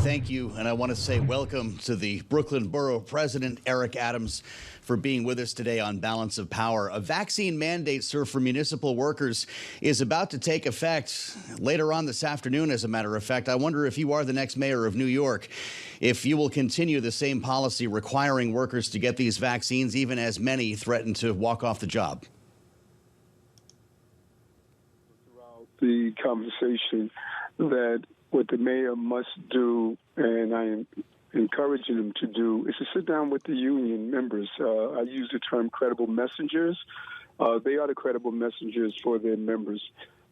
thank you, and I want to say welcome to the Brooklyn Borough President, Eric Adams, for being with us today on Balance of Power. A vaccine mandate, sir, for municipal workers is about to take effect later on this afternoon, as a matter of fact. I wonder if you are the next mayor of New York, if you will continue the same policy requiring workers to get these vaccines, even as many threaten to walk off the job. Throughout the conversation that what the mayor must do, and I am encouraging him to do, is to sit down with the union members. I use the term credible messengers. They are the credible messengers for their members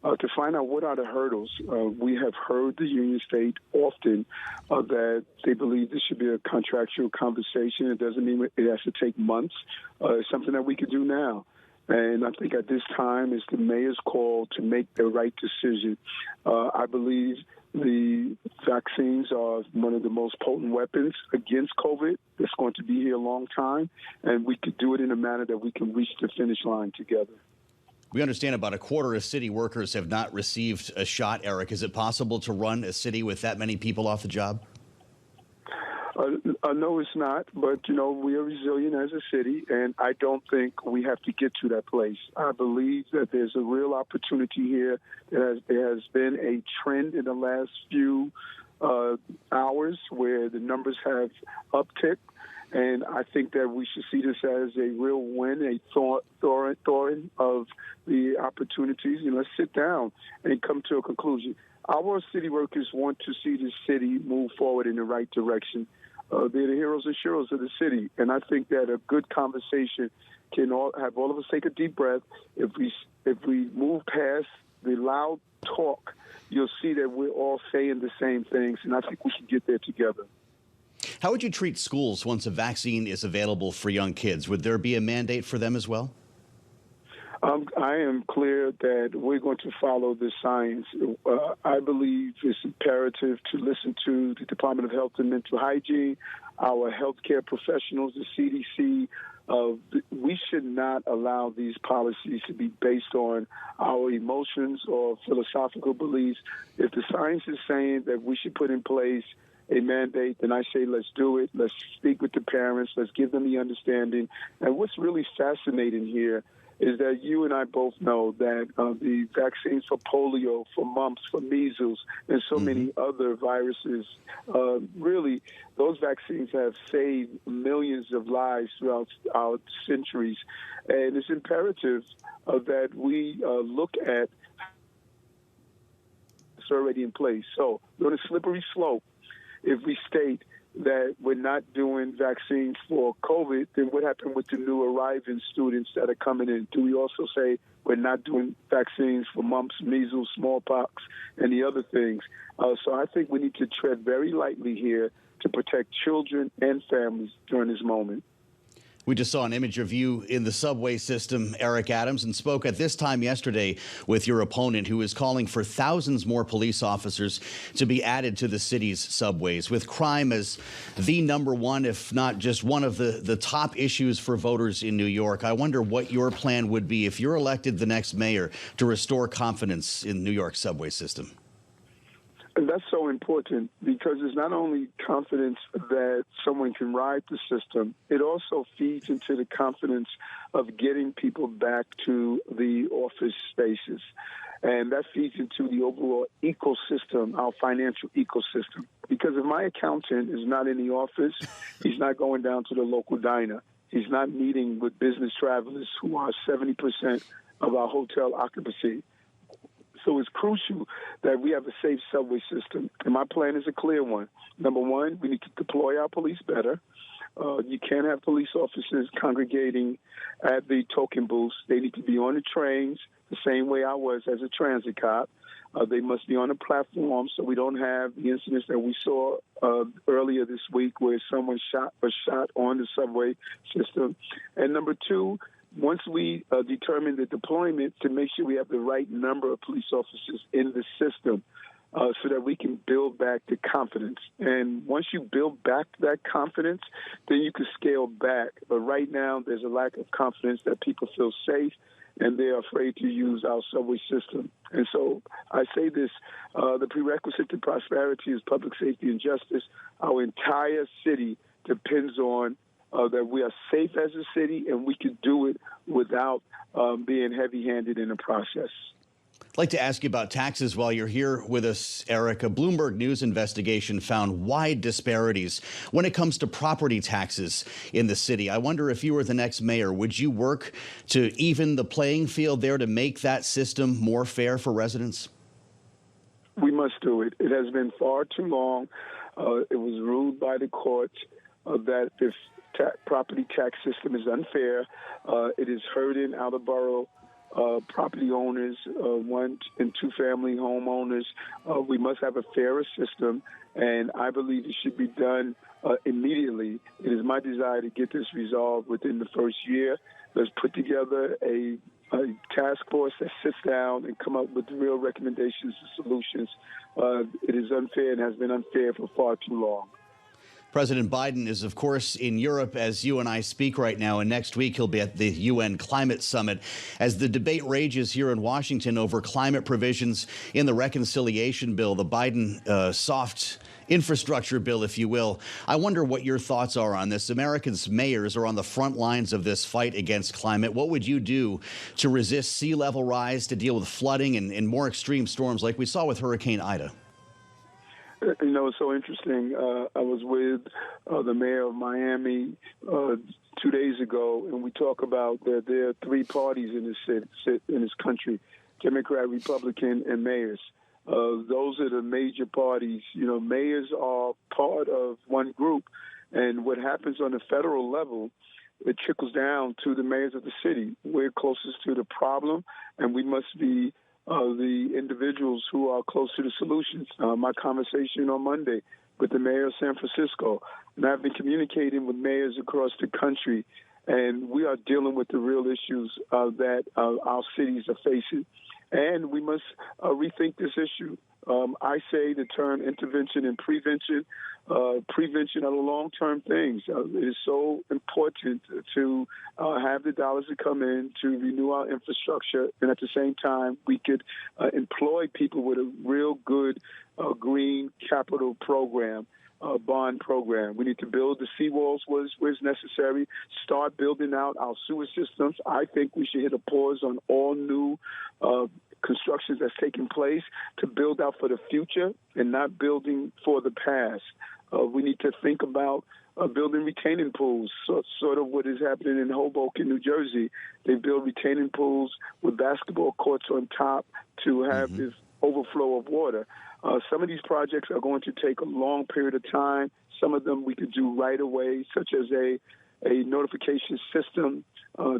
to find out what are the hurdles. We have heard the union state often that they believe this should be a contractual conversation. It doesn't mean it has to take months. It's something that we could do now. And I think at this time it's the mayor's call to make the right decision. I believe the vaccines are one of the most potent weapons against COVID. It's going to be here a long time, and we could do it in a manner that we can reach the finish line together. We understand about a quarter of city workers have not received a shot, Eric. Is it possible to run a city with that many people off the job? No, it's not. But, we are resilient as a city, and I don't think we have to get to that place. I believe that there's a real opportunity here. There has been a trend in the last few hours where the numbers have upticked, and I think that we should see this as a real win, a thawing of the opportunities. Let's sit down and come to a conclusion. Our city workers want to see the city move forward in the right direction. They're the heroes and sheroes of the city, and I think that a good conversation can have all of us take a deep breath. If we move past the loud talk, you'll see that we're all saying the same things, and I think we should get there together. How would you treat schools once a vaccine is available for young kids? Would there be a mandate for them as well? I am clear that we're going to follow the science. I believe it's imperative to listen to the Department of Health and Mental Hygiene, our healthcare professionals, the CDC. We should not allow these policies to be based on our emotions or philosophical beliefs. If the science is saying that we should put in place a mandate, then I say let's do it. Let's speak with the parents. Let's give them the understanding. And what's really fascinating here is that you and I both know that the vaccines for polio, for mumps, for measles, and so many other viruses, really, those vaccines have saved millions of lives throughout our centuries. And it's imperative that we look at what's already in place. So we're on a slippery slope. If we state that we're not doing vaccines for COVID, then what happened with the new arriving students that are coming in? Do we also say we're not doing vaccines for mumps, measles, smallpox, and the other things? So I think we need to tread very lightly here to protect children and families during this moment. We just saw an image of you in the subway system, Eric Adams, and spoke at this time yesterday with your opponent, who is calling for thousands more police officers to be added to the city's subways, with crime as the number one, if not just one of the top issues for voters in New York. I wonder what your plan would be if you're elected the next mayor to restore confidence in New York's subway system. And that's so important because it's not only confidence that someone can ride the system, it also feeds into the confidence of getting people back to the office spaces. And that feeds into the overall ecosystem, our financial ecosystem. Because if my accountant is not in the office, he's not going down to the local diner. He's not meeting with business travelers who are 70% of our hotel occupancy. So it's crucial that we have a safe subway system. And my plan is a clear one. Number one, we need to deploy our police better. You can't have police officers congregating at the token booths. They need to be on the trains the same way I was as a transit cop. They must be on the platform so we don't have the incidents that we saw earlier this week where someone was shot on the subway system. And number two, once we determine the deployment, to make sure we have the right number of police officers in the system so that we can build back the confidence. And once you build back that confidence, then you can scale back. But right now, there's a lack of confidence that people feel safe. and they're afraid to use our subway system. And so I say this, the prerequisite to prosperity is public safety and justice. Our entire city depends on that we are safe as a city, and we can do it without being heavy-handed in the process. I'd like to ask you about taxes while you're here with us, Eric. A Bloomberg News investigation found wide disparities when it comes to property taxes in the city. I wonder, if you were the next mayor, would you work to even the playing field there to make that system more fair for residents? We must do it. It has been far too long. It was ruled by the courts that this property tax system is unfair. It is hurting outer borough property owners, one and two family homeowners. We must have a fairer system, and I believe it should be done immediately. It is my desire to get this resolved within the first year. Let's put together a task force that sits down and come up with real recommendations and solutions. It is unfair and has been unfair for far too long. President Biden is, of course, in Europe as you and I speak right now, and next week he'll be at the UN Climate Summit. As the debate rages here in Washington over climate provisions in the reconciliation bill, the Biden soft infrastructure bill, if you will, I wonder what your thoughts are on this. America's mayors are on the front lines of this fight against climate. What would you do to resist sea level rise, to deal with flooding and more extreme storms like we saw with Hurricane Ida? You know, it's so interesting. I was with the mayor of Miami 2 days ago, and we talk about that there are three parties in this country: Democrat, Republican, and mayors. Those are the major parties. You know, mayors are part of one group, and what happens on the federal level, it trickles down to the mayors of the city. We're closest to the problem, and we must be the individuals who are close to the solutions. My conversation on Monday with the mayor of San Francisco, and I've been communicating with mayors across the country, and we are dealing with the real issues that our cities are facing. And we must rethink this issue. I say the term intervention and prevention. Prevention are the long-term things. It is so important to have the dollars to come in to renew our infrastructure, and at the same time, we could employ people with a real good green capital program. Bond program. We need to build the seawalls where it's necessary, start building out our sewer systems. I think we should hit a pause on all new constructions that's taking place to build out for the future and not building for the past. We need to think about building retaining pools, sort of what is happening in Hoboken, New Jersey. They build retaining pools with basketball courts on top to have this overflow of water. Some of these projects are going to take a long period of time. Some of them we could do right away, such as a notification system,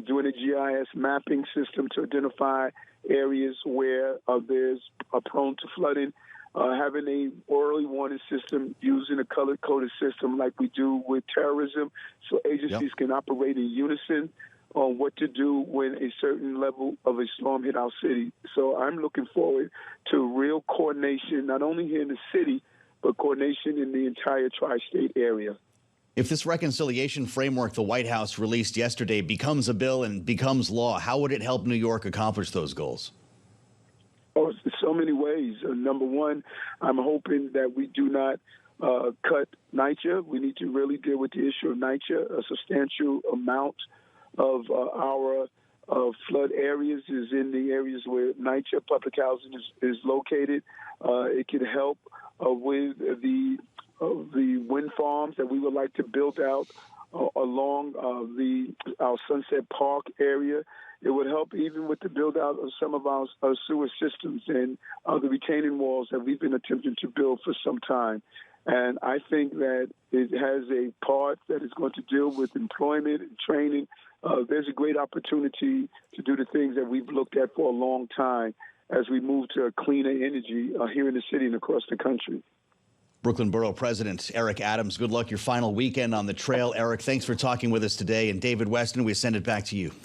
doing a GIS mapping system to identify areas where there's prone to flooding, having a early warning system, using a color-coded system like we do with terrorism, so agencies can operate in unison on what to do when a certain level of a storm hit our city. So I'm looking forward to real coordination, not only here in the city, but coordination in the entire tri-state area. If this reconciliation framework the White House released yesterday becomes a bill and becomes law, how would it help New York accomplish those goals? Oh, in so many ways. Number one, I'm hoping that we do not cut NYCHA. We need to really deal with the issue of NYCHA. A substantial amount of our flood areas is in the areas where NYCHA public housing is located. It can help with the wind farms that we would like to build out along our Sunset Park area. It would help even with the build out of some of our sewer systems and the retaining walls that we've been attempting to build for some time. And I think that it has a part that is going to deal with employment and training. There's a great opportunity to do the things that we've looked at for a long time as we move to a cleaner energy here in the city and across the country. Brooklyn Borough President Eric Adams, good luck your final weekend on the trail. Eric, thanks for talking with us today. And David Weston, we send it back to you.